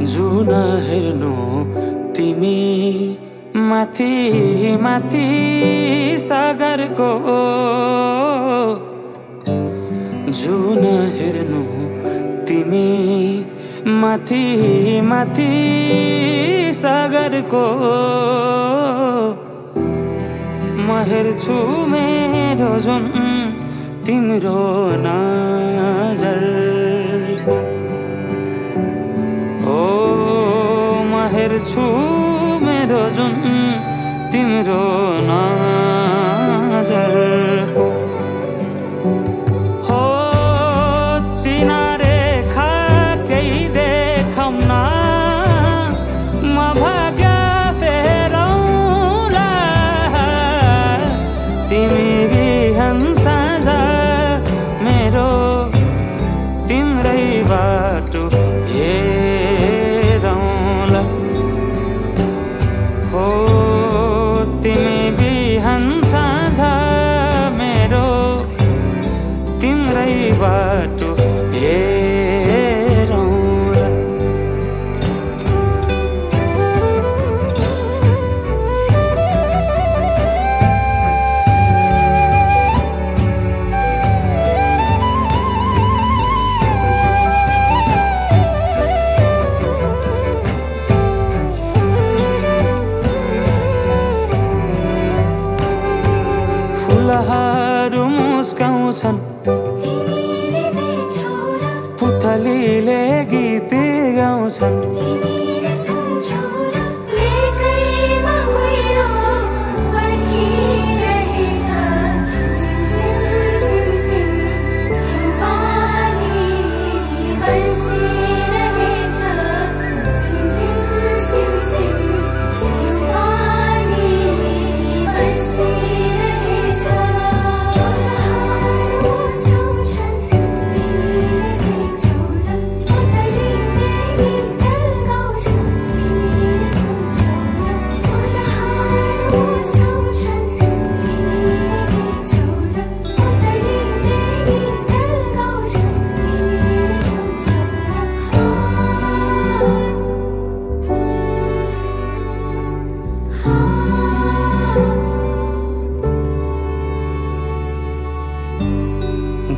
जुन हेर्नु तिमी माथि माथि सागरको जुन हेर्नु तिमी माथि माथि सागरको म हेर्छु मेरो जुन तिम्रो नजरको हेर्छु मेरो जुन तिम्रो नजरको हो चिना रेखा केही देखाउन म भाग्य फेरौँला तिमी बिहान साँझ मेरो तिम्रै बाटो तिमी बिहान साँझ मेरो तिम्रै बाटो हेरौँला फुलहरू मुस्काउँछन् पुतलीले गीत गाउँछन्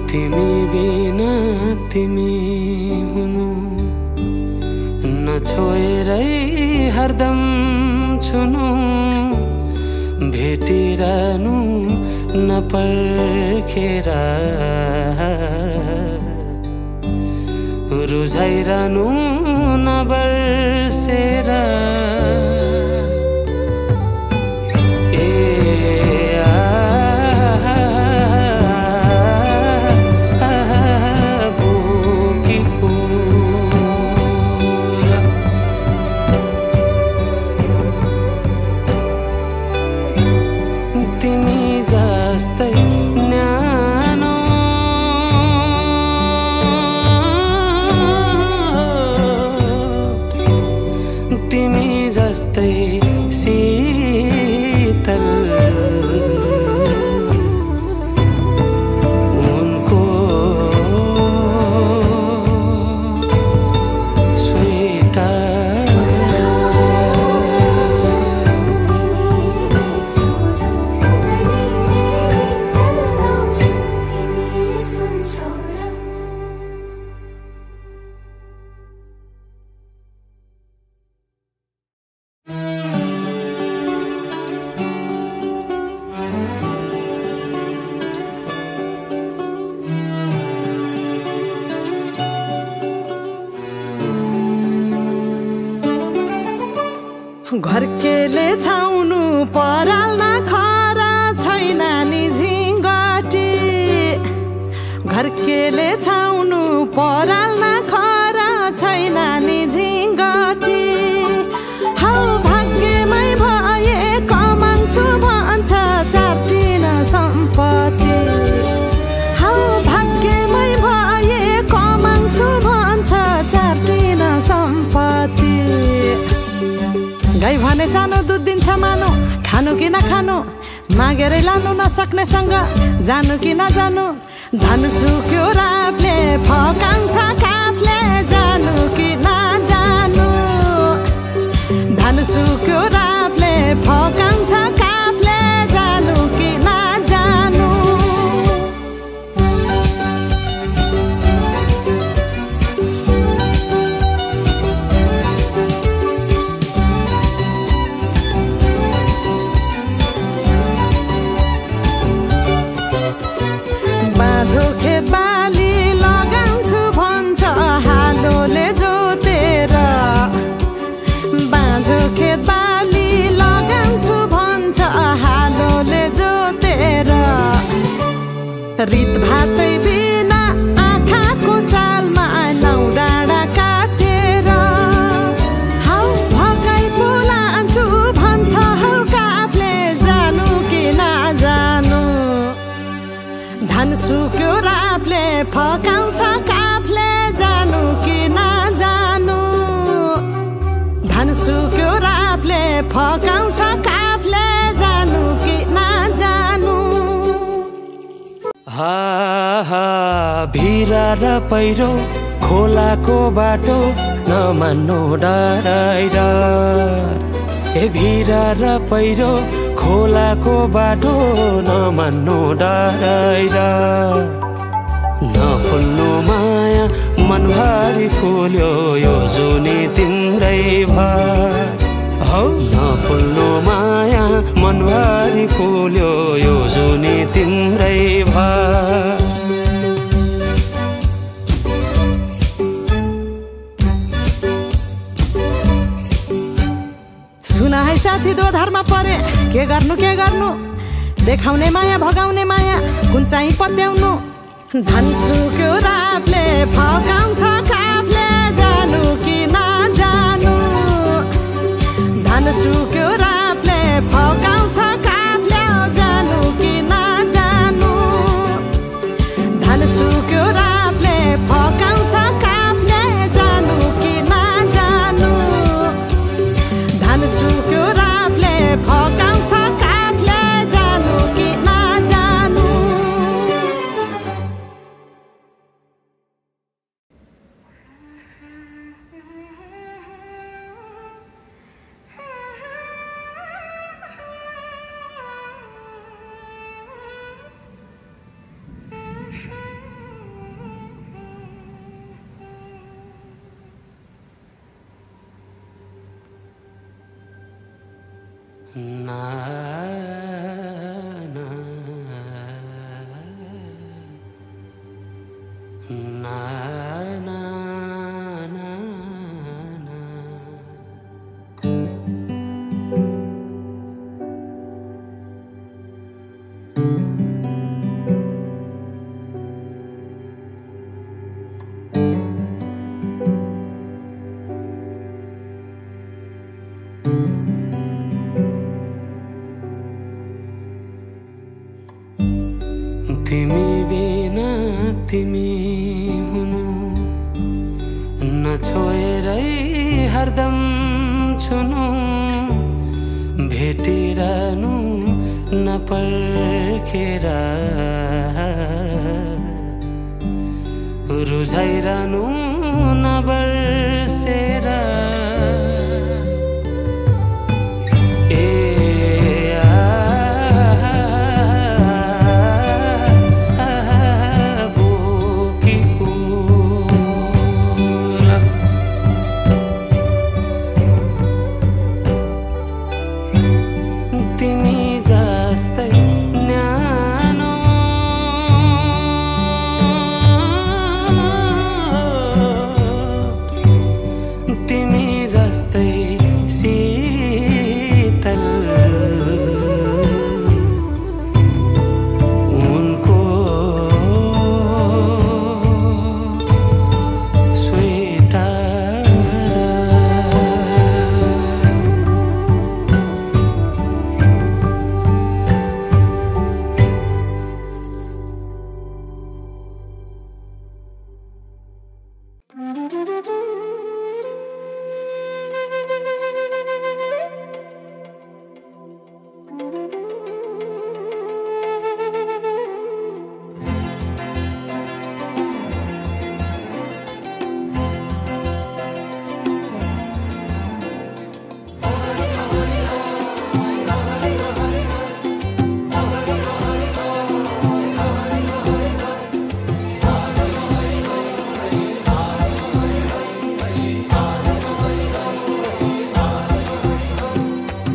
तिमी बिना तिमी हुनु नछोएरै हरदम छुनु भेटिरहनु नपर्खेर रुझाइरहनु नबर्सेर तिमी जस्तै न्यानो तिमी जस्तै शीतल उनको घरकेले छाउनु पराल्न खरा छैन नि झिङ्गटी घरकेले छाउनु पराल्न खरा छैन नि झिङ्गटी भने सानो दुध दिन्छ मानो खानु कि नखानु मागेरै लानु नसक्नेसँग जानु कि नजानु धन सुक्यो रातले फकाउँछ काफले जानु कि नजानु धन सुक्यो रातले फकाउँछ काफले जानु कि नजानु बाँझो खेत बाली लगाउँछु भन्छ हालोले जोतेर बाँझो खेत बाली लगाउँछु भन्छ हालोले जोतेर रित भातै बिना आँखाको चालमा नौ डाँडा काटेर हौ भकै बोलान्छु भन्छ हौ काफले जानु कि नजानु धन सुक्यो राफले फकाउँछ काफले जानु कि नजानु धन सुक्यो राफले फकाउँछ काफले जानु कि नजानु हा हा भिरा र पहिरो खोलाको बाटो नमान्नु डराइर ए भिरा र पहिरो खोलाको बाटो नमान्नु डराइर नफुल्नु माया मनभरि फुल्यो यो जुनी तिम्रै भर हौ नफुल्नु माया मनभरि फुल्यो यो जुनी तिम्रै भर सुन है साथी दोधारमा परे के गर्नु देखाउने माया भगाउने माया कुन चाहिँ पत्याउनु धन सुक्यो रातले फकाउँछ काफले जानु कि नजानु धन सुक्यो रातले फकाउँछ काफले जानु कि नजानु धन सुक्यो रातले फकाउँछ काफले जानु कि नजानु धन सुक्यो राफले फकाउँछ काफले जानु कि नजानु ना ना ना ना ना ना तिमी बिना तिमी हुनु नछोएरै हरदम छुनु भेटिरहनु नपर्खेर रुझाइरहनु नबर्सेर तिमी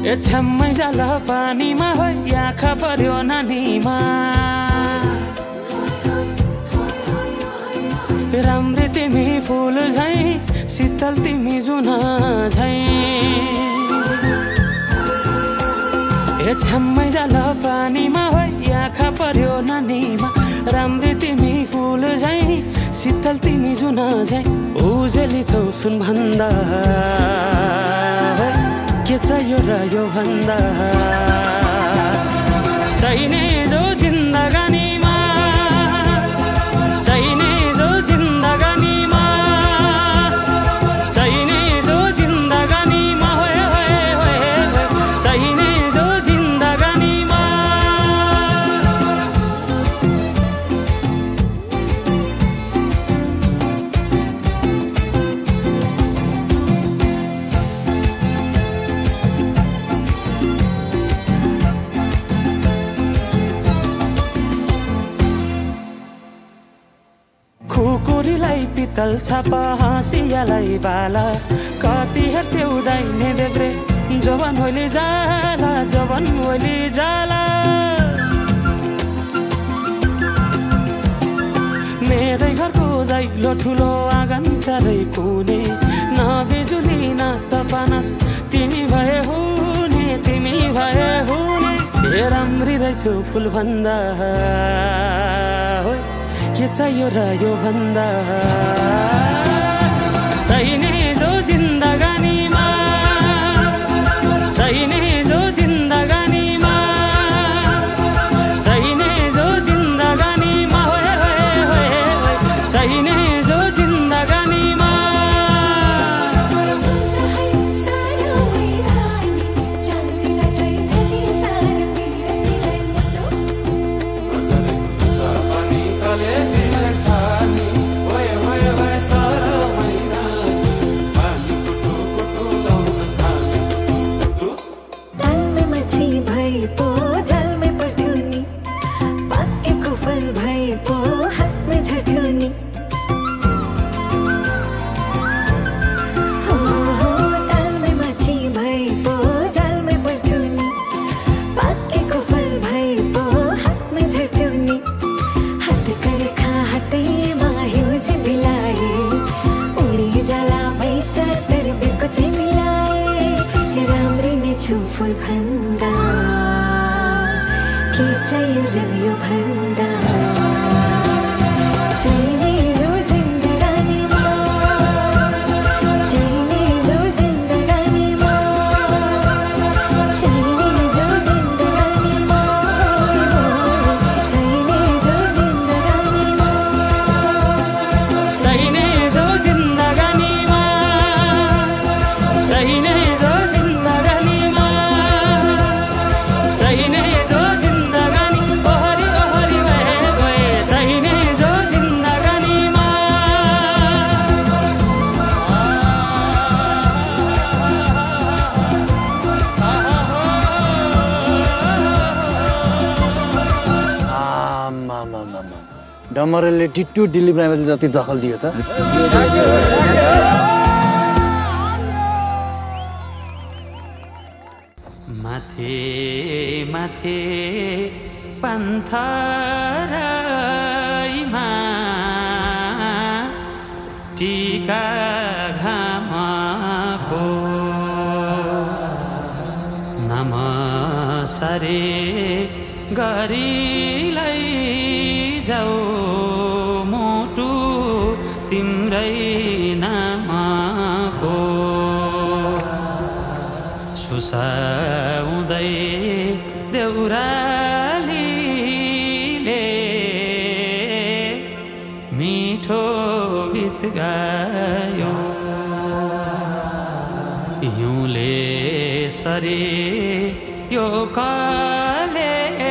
ए छ्याम्मै जाल पानीमा हो आँखा पर्यो नानीमा राम्री तिमी फुल झै शीतल तिमी जुन झै ए छ्याम्मै जाल पानीमा हो आँखा पर्यो नानीमा राम्री तिमी फुल झै शीतल तिमी जुन झै उजेली छौ सुन भन्दा के चाहियो र यो भन्दा चाहिने जो जिन्दगानीमा चाहिने जो जिन्दगानीमा चाहिने जो जिन्दगानीमा होए होए होए चाहिने जो जिन्दगानीमा खुकुरीलाई पितल छापा हाँसियालाई बाला कति हेर्छे उदाइने देब्रे जवान होली जाला जवान होली जाला मेरै घरको दैलो ठुलो आँगन चारै कुने न बिजुली न त पानस तिमी भए हुने तिमी भए हुने हे राम्री रहेछौ फुल भन्दा के चाहियो र यो भन्दा चाहिने जो जिन्दगानीमा चाहिने जो जिन्दगानीमा चाहिने जो जिन्दगानीमा होए होए होए चाहिने जो जिन्दगानीमा फुल भन्दा के चाहियो र यो भन्दा चाहिने जो जिन्दगानीमा चाहिने जो जिन्दगानीमा चाहिने जो जिन्दगानीमा चाहिने जो जिन्दगानीमा चाहिने जो जिन्दगानीमा चाहिने जो चाहिने जो जिन्दगानी ओहरी ओहरी भए गए चाहिने जो जिन्दगानीमा डमरेले टिट्टु दिलीप राईले जति दखल दियो त माथे माथे पन्थरैमा टीका घामको नमसरे गरी जाऊ मोटु तिम्रै नामको सुसाउँदै देउरालीले मिठो गीत गायो हिउँले सरे यो कलेजी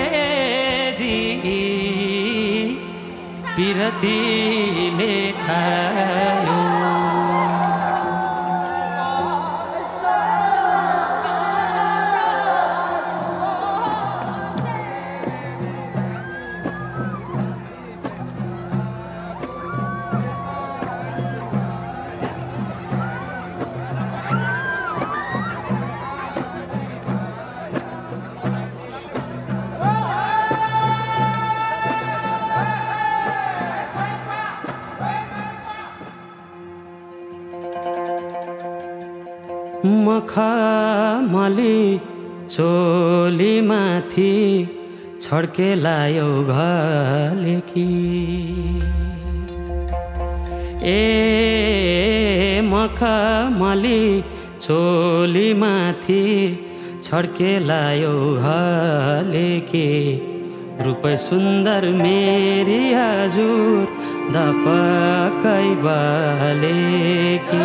पिरतीले खायो मखमली चोलीमाथि छड्केलायो घलेकी ए मखमली चोलीमाथि छड्केलायो घलेकी रूप सुन्दर मेरी हजुर दपकै बालेकी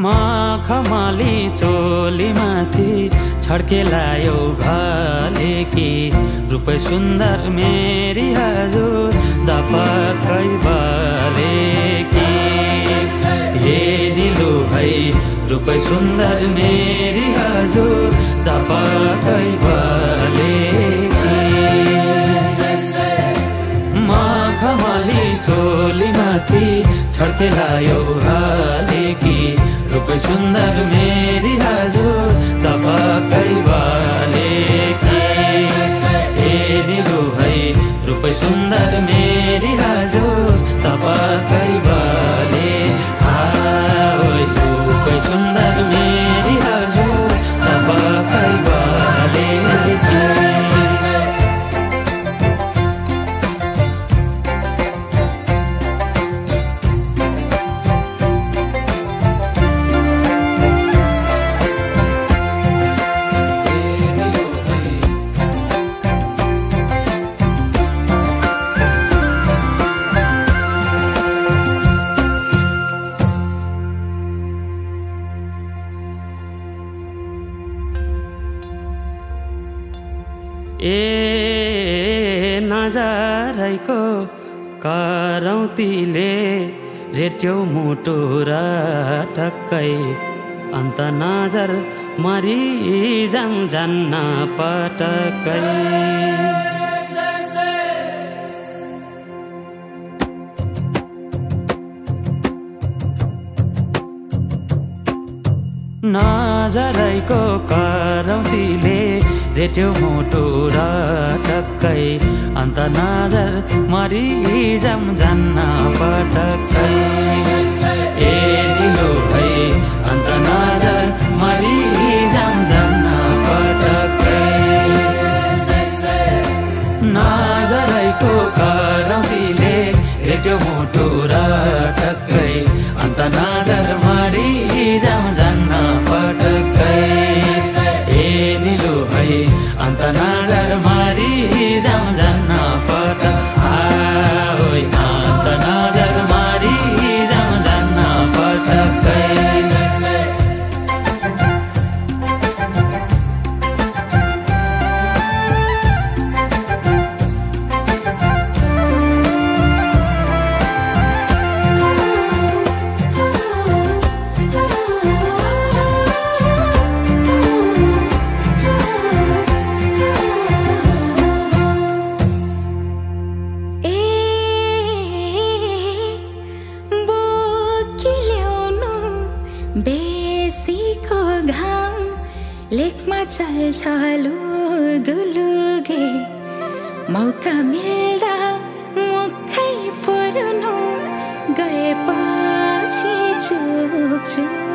मखमली चोलीमाथि छड्केलायो घलेकी रूप सुन्दर मेरी हजुर दपकै बालेकी हे निलो है रूप सुन्दर मेरी हजुर दपकै बालेकी मखमली चोलीमाथि छड्केलायो घलेकी रूप सुन्दर मेरी हजुर दपकै बालेकी हे निलो है रूप सुन्दर मेरी हजुर दपकै बाले रूप सुन्दर मेरी हजुर दपकै बालेकी ए नजरैको करौतीले रेट्यो मुटु र टक्कै अन्त नजर मरि जान्न पटक्कै नजरैको करौतीले रेट्यो मुटु र टक्कै अन्त नजर मरि जान्न पटक्कै ए निलो है अन्त नजर मरि जान्न पटक्कै नजरैको करौतीले रेट्यो मुटु र टक्कै अन्त नजर मरि जान्न पटक्कै ए निलो है अन्त नजर मरि जान्न पटक्कै अन्त नजर मरि जान्न पटक्कै बेसीको घाम लेखमा चल्छ लुगुलुगे मौका मिल्दा मुखै फोर्नु गएपछि चुक्छु